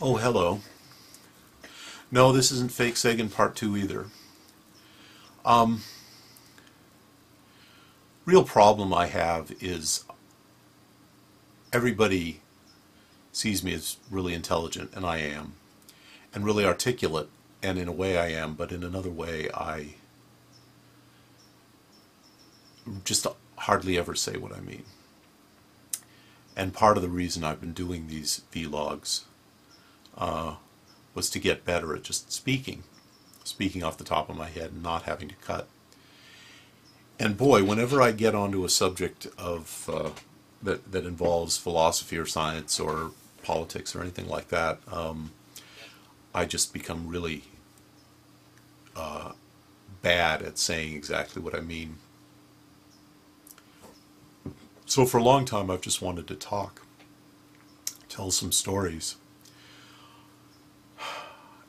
Oh, hello. No, this isn't Fake Sagan Part 2 either. Um, Real problem I have is everybody sees me as really intelligent, and I am, and really articulate, and in a way I am, but in another way I just hardly ever say what I mean. And part of the reason I've been doing these vlogs was to get better at just speaking off the top of my head and not having to cut. And boy, whenever I get onto a subject of that involves philosophy or science or politics or anything like that, I just become really bad at saying exactly what I mean. So for a long time, I've just wanted to talk, tell some stories.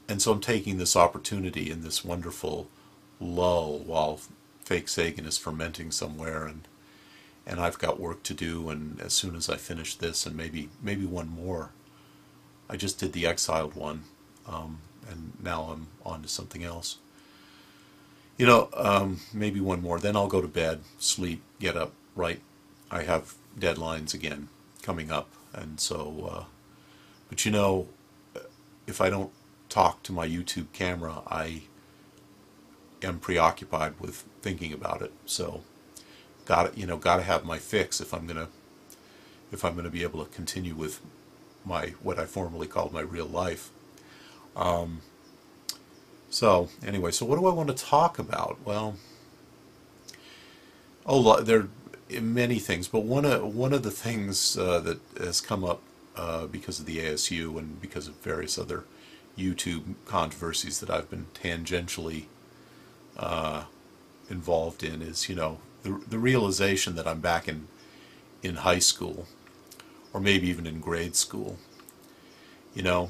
And so I'm taking this opportunity in this wonderful lull while Fake Sagan is fermenting somewhere, and I've got work to do, and as soon as I finish this and maybe one more, I just did the Exiled one, and now I'm on to something else. Maybe one more, then I'll go to bed, sleep, get up, write. I have deadlines again coming up, and so, but if I don't talk to my YouTube camera, I am preoccupied with thinking about it. So, gotta have my fix if I'm gonna be able to continue with what I formerly called my real life. So anyway, so what do I want to talk about? Well, there are many things, but one of the things that has come up because of the ASU and because of various other YouTube controversies that I've been tangentially involved in is, the realization that I'm back in high school, or maybe even in grade school, that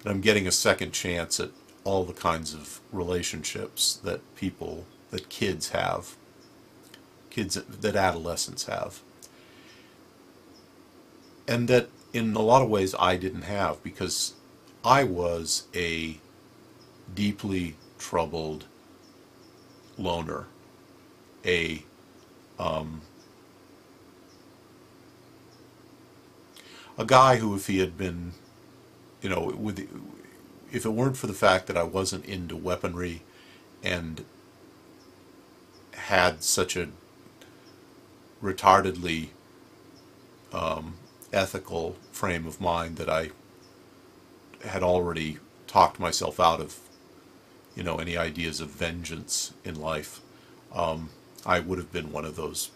I'm getting a second chance at all the kinds of relationships that kids have, that adolescents have, and that in a lot of ways I didn't have, because I was a deeply troubled loner, a guy who, if he had been, if it weren't for the fact that I wasn't into weaponry and had such a retardedly ethical frame of mind, that I had already talked myself out of, any ideas of vengeance in life, I would have been one of those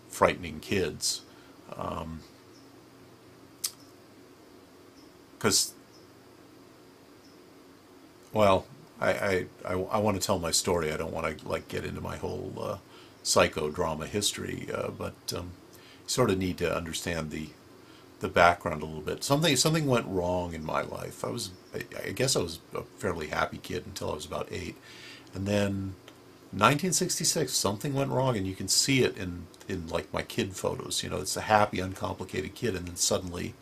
frightening kids. Because, well, I want to tell my story. I don't want to get into my whole psychodrama history, but you sort of need to understand the background a little bit. Something went wrong in my life. I guess I was a fairly happy kid until I was about 8, and then 1966 something went wrong, and you can see it in my kid photos. It's a happy, uncomplicated kid, and then suddenly,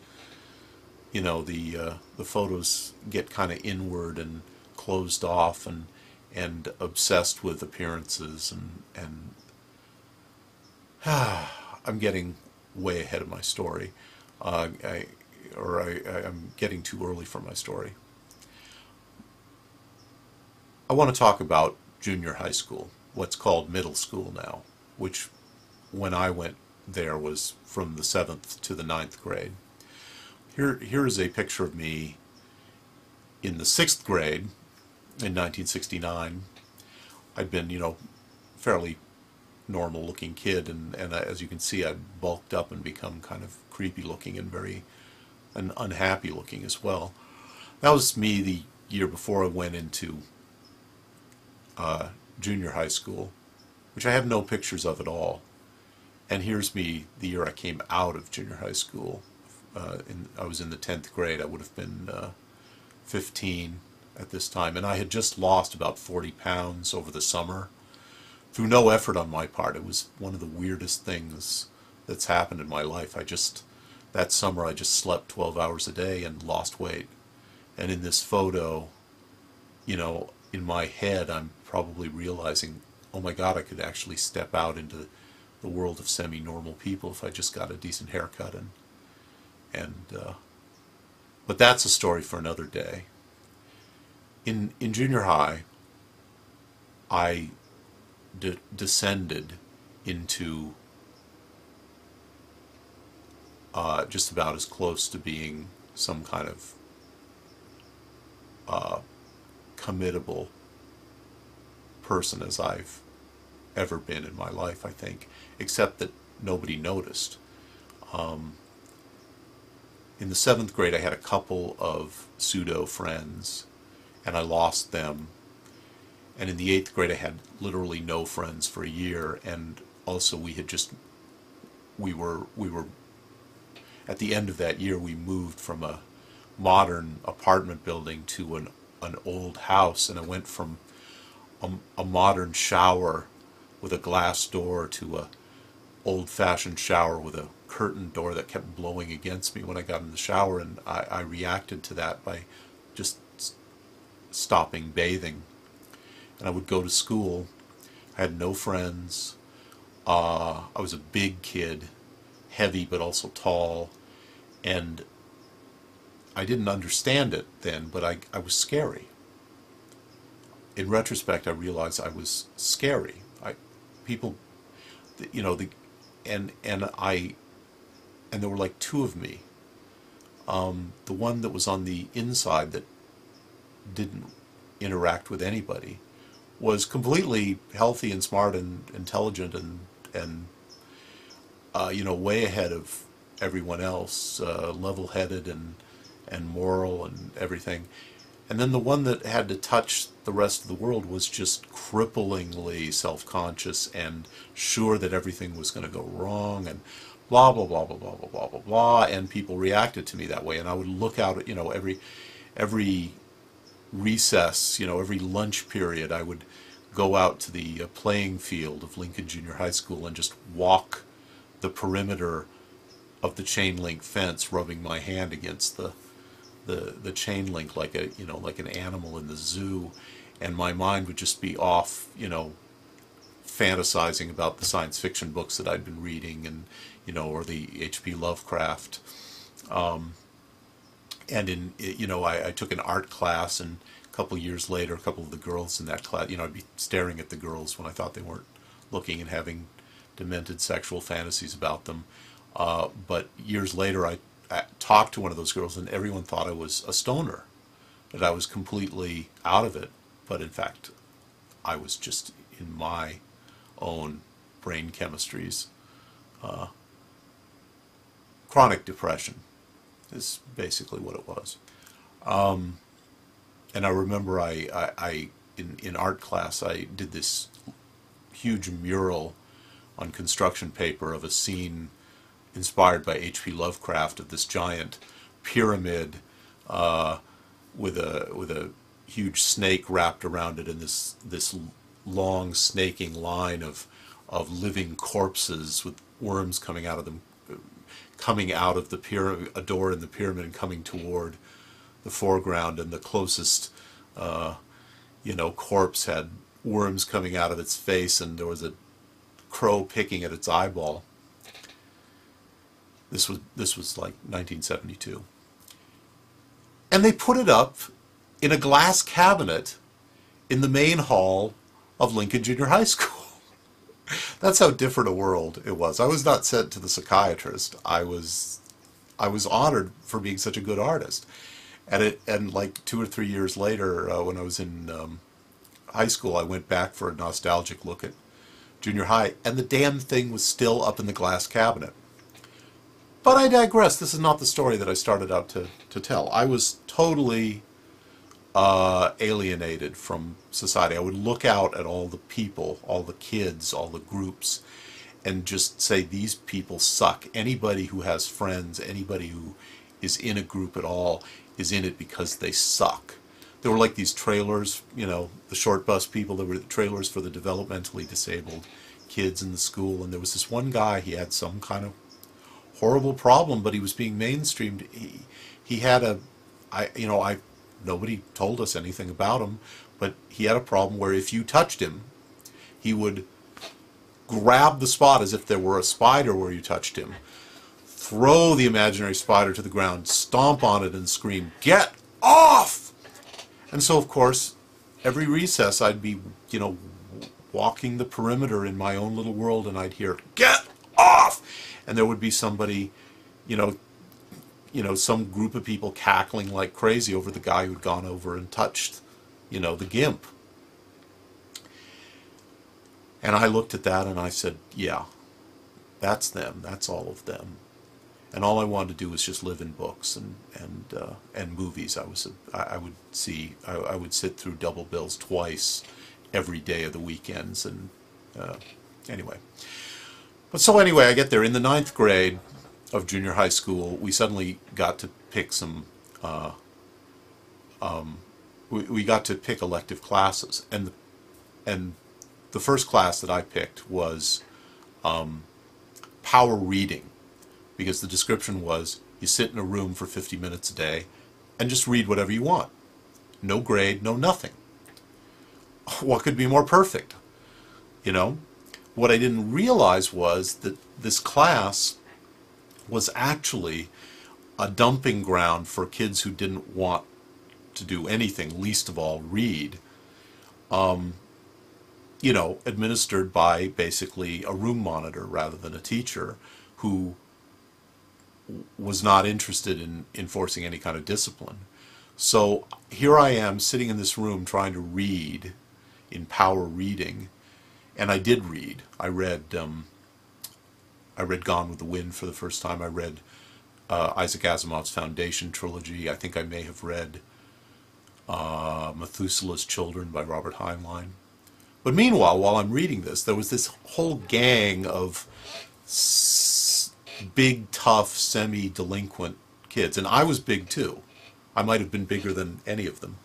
the photos get kind of inward and closed off and obsessed with appearances, and I'm getting way ahead of my story. I'm getting too early for my story. I want to talk about junior high school, what's called middle school now, which when I went there was from the 7th to the 9th grade. Here is a picture of me in the 6th grade in 1969. I'd been, fairly normal looking kid, and as you can see, I bulked up and become kind of creepy looking and unhappy looking as well. That was me the year before I went into junior high school, which I have no pictures of at all. And here's me the year I came out of junior high school. I was in the 10th grade. I would have been 15 at this time, and I had just lost about 40 pounds over the summer through no effort on my part. It was one of the weirdest things that's happened in my life. That summer I just slept 12 hours a day and lost weight. And in this photo, in my head, I'm probably realizing, oh my God, I could actually step out into the world of semi-normal people if I just got a decent haircut. But that's a story for another day. In junior high, I descended into just about as close to being some kind of committable person as I've ever been in my life, I think, except that nobody noticed. In the 7th grade, I had a couple of pseudo friends, and I lost them. And in the 8th grade, I had literally no friends for a year, and also we were at the end of that year, we moved from a modern apartment building to an old house, and I went from a modern shower with a glass door to a old-fashioned shower with a curtain door that kept blowing against me when I got in the shower, and I reacted to that by just stopping bathing. And I would go to school. I had no friends. I was a big kid, heavy but also tall, and I didn't understand it then, but I was scary. In retrospect, I realized I was scary. People, and there were like two of me. The one that was on the inside that didn't interact with anybody was completely healthy and smart and intelligent and way ahead of everyone else, level-headed and moral and everything. And then the one that had to touch the rest of the world was just cripplingly self-conscious and sure that everything was going to go wrong and blah, blah, blah, blah, blah, blah, blah, blah, blah. And people reacted to me that way. And I would look out at, every recess, every lunch period, I would go out to the playing field of Lincoln Junior High School and just walk the perimeter of the chain link fence, rubbing my hand against the chain link like like an animal in the zoo, and my mind would just be off, fantasizing about the science fiction books that I'd been reading, and or the H.P. Lovecraft. And I took an art class, and a couple of years later, a couple of the girls in that class, I'd be staring at the girls when I thought they weren't looking and having demented sexual fantasies about them. But years later, I talked to one of those girls, and everyone thought I was a stoner, that I was completely out of it. But in fact, I was just in my own brain chemistries. Chronic depression is basically what it was. And I remember in art class, I did this huge mural on construction paper of a scene inspired by H.P. Lovecraft of this giant pyramid with a huge snake wrapped around it, and this long snaking line of living corpses with worms coming out of them, coming out of the pyramid, a door in the pyramid, and coming toward the foreground, and the closest corpse had worms coming out of its face, and there was a crow picking at its eyeball. This was like 1972. And they put it up in a glass cabinet in the main hall of Lincoln Junior High School. That's how different a world it was. I was not sent to the psychiatrist. I was honored for being such a good artist. And like 2 or 3 years later, when I was in high school, I went back for a nostalgic look at junior high, and the damn thing was still up in the glass cabinet. But I digress. This is not the story that I started out to tell. I was totally alienated from society. I would look out at all the people, all the kids, all the groups, and just say, these people suck. Anybody who has friends, anybody who is in a group at all, is in it because they suck. There were like these trailers, the short bus people, there were trailers for the developmentally disabled kids in the school, and there was this one guy, he had some kind of horrible problem, but he was being mainstreamed. He had I nobody told us anything about him, but he had a problem where if you touched him, he would grab the spot as if there were a spider where you touched him, throw the imaginary spider to the ground, stomp on it, and scream, "Get off!" And so, of course, every recess I'd be, walking the perimeter in my own little world, and I'd hear, "Get off!" And there would be somebody, some group of people cackling like crazy over the guy who'd gone over and touched, the gimp. And I looked at that and I said, yeah, that's them. That's all of them. And all I wanted to do was just live in books and movies. I would sit through double bills twice every day of the weekends. And anyway. Anyway, I get there. In the 9th grade of junior high school, we suddenly got to pick we got to pick elective classes. And the first class that I picked was power reading, because the description was you sit in a room for 50 minutes a day and just read whatever you want. No grade, no nothing. What could be more perfect? What I didn't realize was that this class was actually a dumping ground for kids who didn't want to do anything, least of all read. Administered by basically a room monitor rather than a teacher who was not interested in enforcing any kind of discipline. So here I am sitting in this room trying to read in power reading, and I did read. I read Gone with the Wind for the first time. I read Isaac Asimov's Foundation trilogy. I think I may have read Methuselah's Children by Robert Heinlein. But meanwhile, while I'm reading this, there was this whole gang of big, tough, semi-delinquent kids. And I was big too. I might have been bigger than any of them.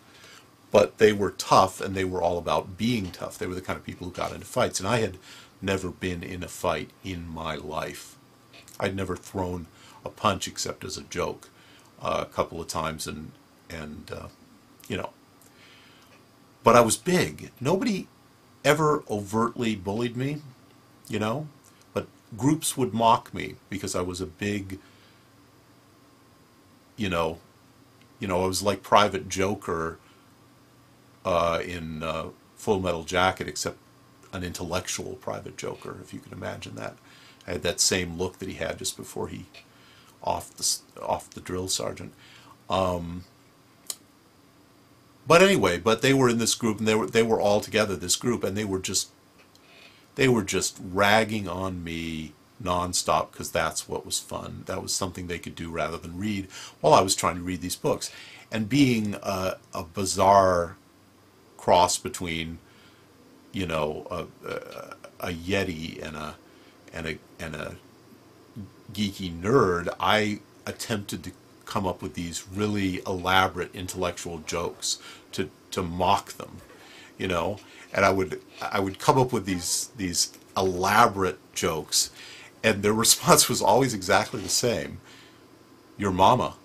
But they were tough, and they were all about being tough. They were the kind of people who got into fights. And I had never been in a fight in my life. I'd never thrown a punch except as a joke a couple of times. And But I was big. Nobody ever overtly bullied me, but groups would mock me because I was a big, I was like Private Joker in Full Metal Jacket, except an intellectual Private Joker, if you can imagine that. I had that same look that he had just before he off the drill sergeant. But anyway, they were in this group, and they were all together, this group, and they were just ragging on me nonstop because that's what was fun. That was something they could do rather than read while I was trying to read these books. And being a bizarre cross between, a Yeti and a geeky nerd, I attempted to come up with these really elaborate intellectual jokes to mock them, and I would come up with these elaborate jokes, and their response was always exactly the same: "Your mama,"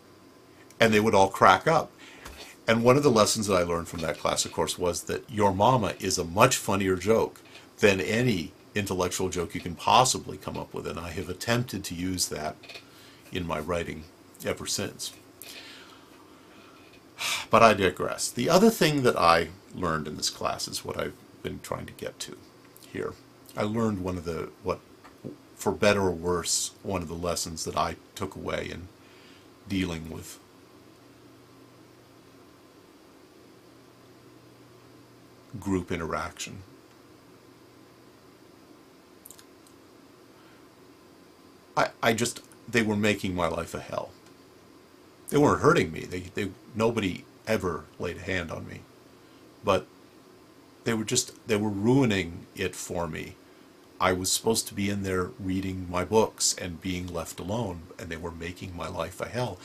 and they would all crack up. And one of the lessons that I learned from that class, of course, was that "your mama" is a much funnier joke than any intellectual joke you can possibly come up with, and I have attempted to use that in my writing ever since. But I digress. The other thing that I learned in this class is what I've been trying to get to here. I learned for better or worse, one of the lessons that I took away in dealing with group interaction. They were making my life a hell. They weren't hurting me. Nobody ever laid a hand on me. But they were ruining it for me. I was supposed to be in there reading my books and being left alone, and they were making my life a hell.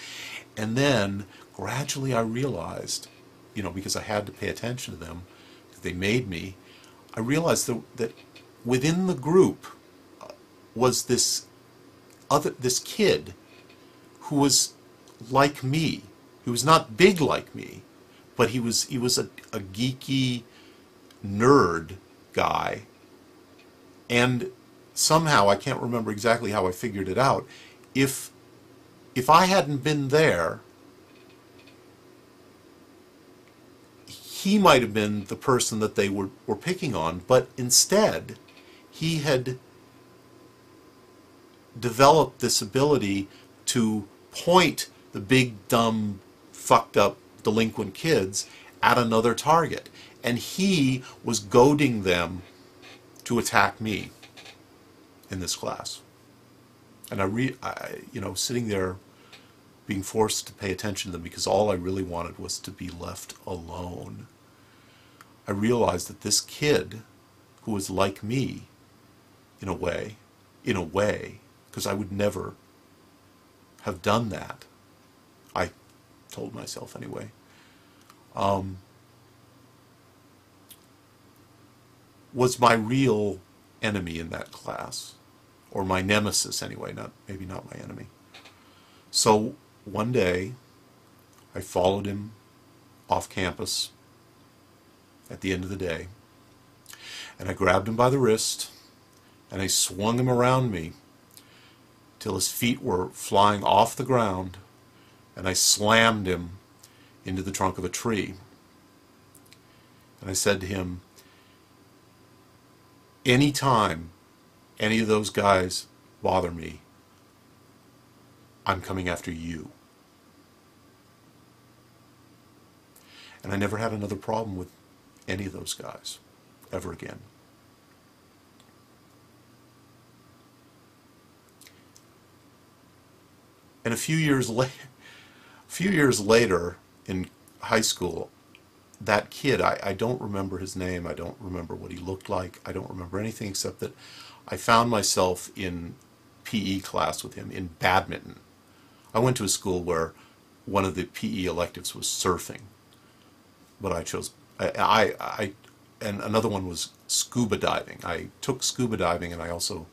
And then gradually I realized, because I had to pay attention to them, because they made me, I realized that within the group was this kid who was like me, who was not big like me, but he was a geeky nerd guy, and somehow, I can't remember exactly how I figured it out, if I hadn't been there, he might have been the person that they were picking on, but instead he had developed this ability to point the big, dumb, fucked up, delinquent kids at another target. And he was goading them to attack me in this class. And sitting there being forced to pay attention to them because all I really wanted was to be left alone, I realized that this kid, who was like me, in a way, because I would never have done that, I told myself anyway, was my real enemy in that class, or my nemesis anyway, maybe not my enemy. So one day, I followed him off campus at the end of the day, and I grabbed him by the wrist, and I swung him around me till his feet were flying off the ground, and I slammed him into the trunk of a tree. And I said to him, anytime any of those guys bother me, I'm coming after you. And I never had another problem with any of those guys ever again. And a few years later in high school, that kid, I don't remember his name, I don't remember what he looked like, I don't remember anything except that I found myself in PE class with him in badminton. I went to a school where one of the PE electives was surfing, but I chose, and another one was scuba diving. I took scuba diving and I also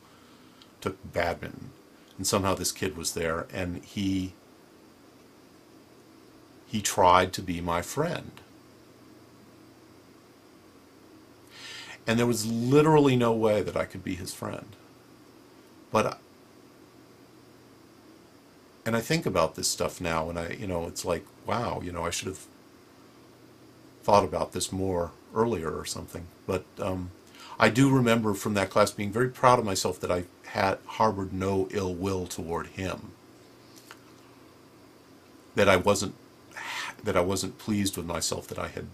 took badminton. And somehow this kid was there, and he tried to be my friend. And there was literally no way that I could be his friend. And I think about this stuff now, and it's like, wow, I should have thought about this more earlier or something. But I do remember from that class being very proud of myself that I had harbored no ill will toward him. That I wasn't pleased with myself that I had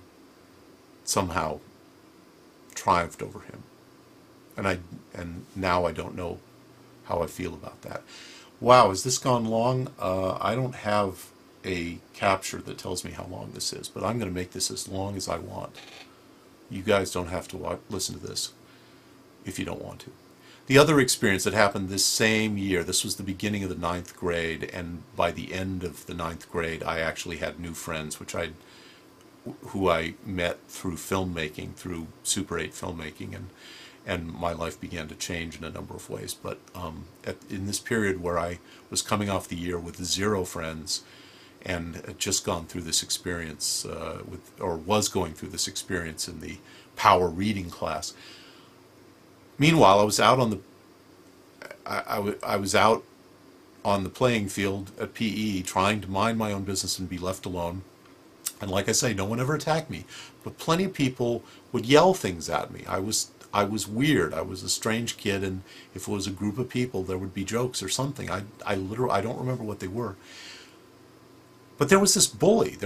somehow triumphed over him. And now I don't know how I feel about that. Wow, has this gone long? I don't have a capture that tells me how long this is, but I'm going to make this as long as I want. You guys don't have to listen to this if you don't want to. The other experience that happened this same year, this was the beginning of the 9th grade, and by the end of the 9th grade, I actually had new friends, who I met through filmmaking, through Super 8 filmmaking, and my life began to change in a number of ways. But in this period where I was coming off the year with 0 friends, and had just gone through this experience, was going through this experience in the power reading class. Meanwhile, I was out on the playing field at PE, trying to mind my own business and be left alone. And like I say, no one ever attacked me, but plenty of people would yell things at me. I was weird. I was a strange kid, and if it was a group of people, there would be jokes or something. I don't remember what they were. But there was this bully.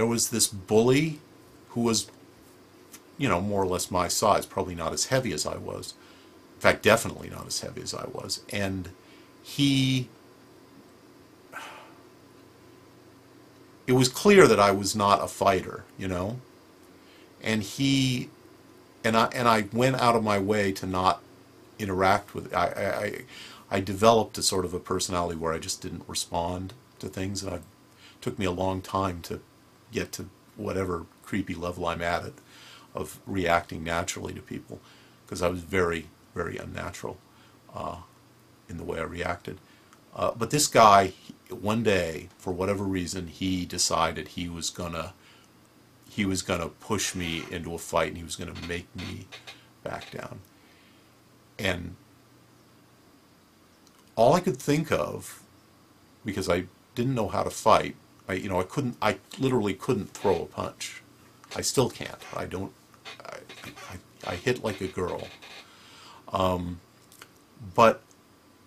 Who was, more or less my size, probably not as heavy as I was. In fact, definitely not as heavy as I was. And it was clear that I was not a fighter, and I went out of my way to not interact with it. I developed a sort of a personality where I just didn't respond to things, and it took me a long time to get to whatever creepy level I'm at of reacting naturally to people, because I was very, very unnatural in the way I reacted. But this guy, one day, for whatever reason, he decided he was he was going to push me into a fight and he was going to make me back down. And all I could think of, because I didn't know how to fight, I literally couldn't throw a punch. I still can't. I hit like a girl. But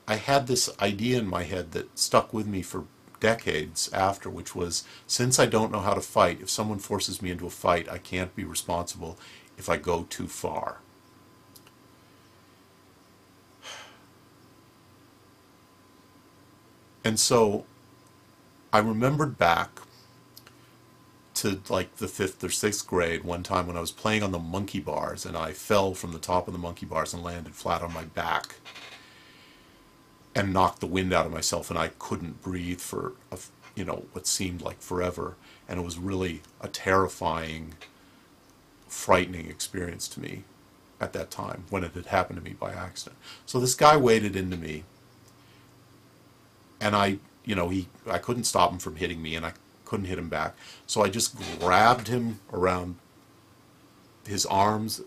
I had this idea in my head that stuck with me for decades after, which was, since I don't know how to fight, if someone forces me into a fight, I can't be responsible if I go too far. And so I remembered back to like the 5th or 6th grade, one time when I was playing on the monkey bars and I fell from the top of the monkey bars and landed flat on my back and knocked the wind out of myself, and I couldn't breathe for what seemed like forever, and it was really a terrifying, frightening experience to me at that time when it had happened to me by accident. So this guy waded into me, and I couldn't stop him from hitting me, and I couldn't hit him back. So I just grabbed him around his arms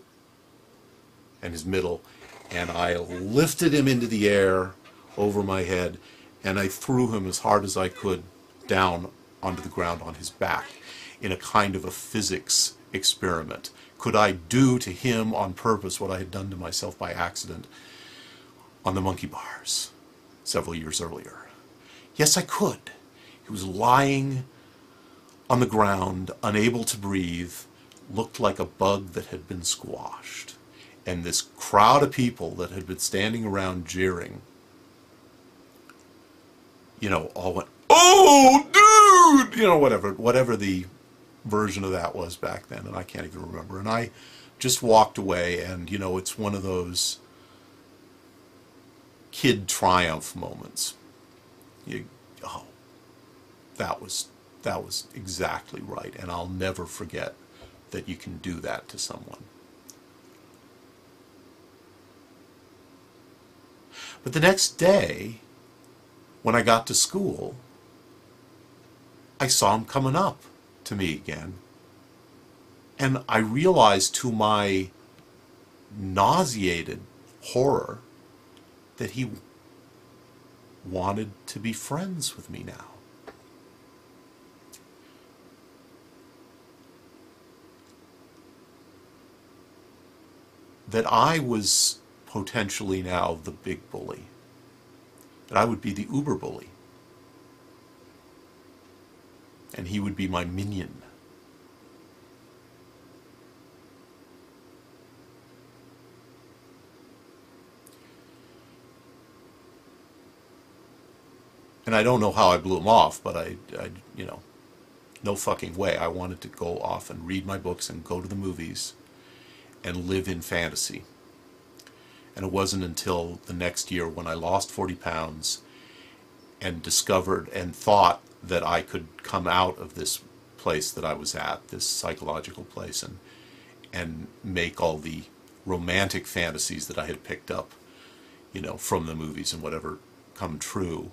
and his middle, and I lifted him into the air over my head, and I threw him as hard as I could down onto the ground on his back in a kind of a physics experiment. Could I do to him on purpose what I had done to myself by accident on the monkey bars several years earlier? Yes, I could. He was lying on the ground, unable to breathe, looked like a bug that had been squashed. And this crowd of people that had been standing around jeering, all went, "Oh, dude!" Whatever the version of that was back then, and I can't even remember. And I just walked away, and, it's one of those kid triumph moments. That was exactly right, and I'll never forget that you can do that to someone. But the next day, when I got to school, I saw him coming up to me again, and I realized to my nauseated horror that he wanted to be friends with me now. That I was potentially now the big bully. That I would be the uber bully. And he would be my minion. And I don't know how I blew him off, but I no fucking way. I wanted to go off and read my books and go to the movies and live in fantasy. And it wasn't until the next year when I lost 40 pounds and discovered and thought that I could come out of this place that I was at, this psychological place, and make all the romantic fantasies that I had picked up, from the movies and whatever come true,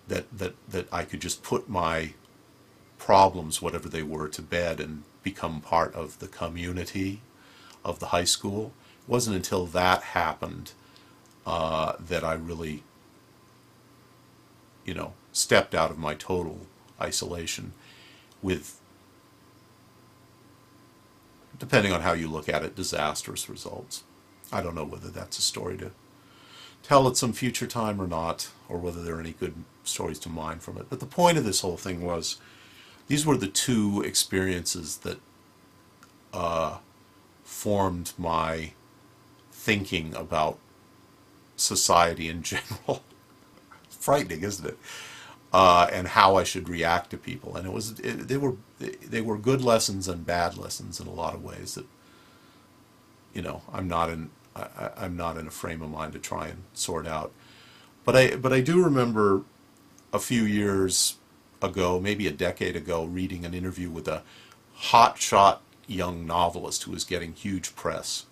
that I could just put my problems, whatever they were, to bed and become part of the community of the high school. It wasn't until that happened that I really, stepped out of my total isolation with, depending on how you look at it, disastrous results. I don't know whether that's a story to tell at some future time or not, or whether there are any good stories to mine from it. But the point of this whole thing was, these were the two experiences that formed my thinking about society in general. Frightening, isn't it? And how I should react to people. And they were good lessons and bad lessons in a lot of ways that, I'm not in a frame of mind to try and sort out. But I do remember a few years ago, maybe a decade ago, reading an interview with a hotshot young novelist who was getting huge press.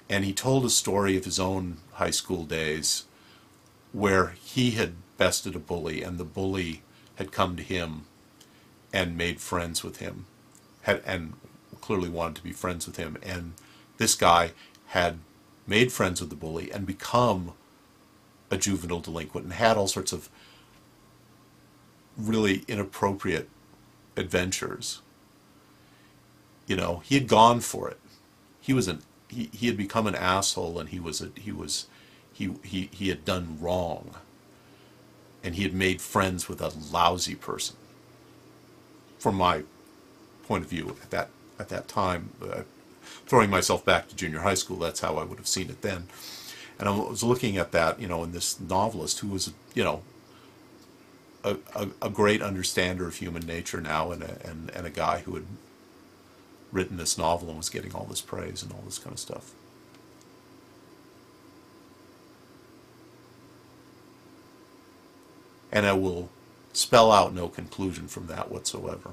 And he told a story of his own high school days where he had bested a bully, and the bully had come to him and made friends with him. and clearly wanted to be friends with him. And this guy had made friends with the bully and become a juvenile delinquent and had all sorts of really inappropriate adventures. You know, he had gone for it. He had become an asshole, and he had done wrong, and he had made friends with a lousy person. From my point of view at that time, throwing myself back to junior high school, that's how I would have seen it then. And I was looking at that, you know, in this novelist who was, you know, a great understander of human nature now, and a guy who had written this novel and was getting all this praise and all this kind of stuff. And I will spell out no conclusion from that whatsoever.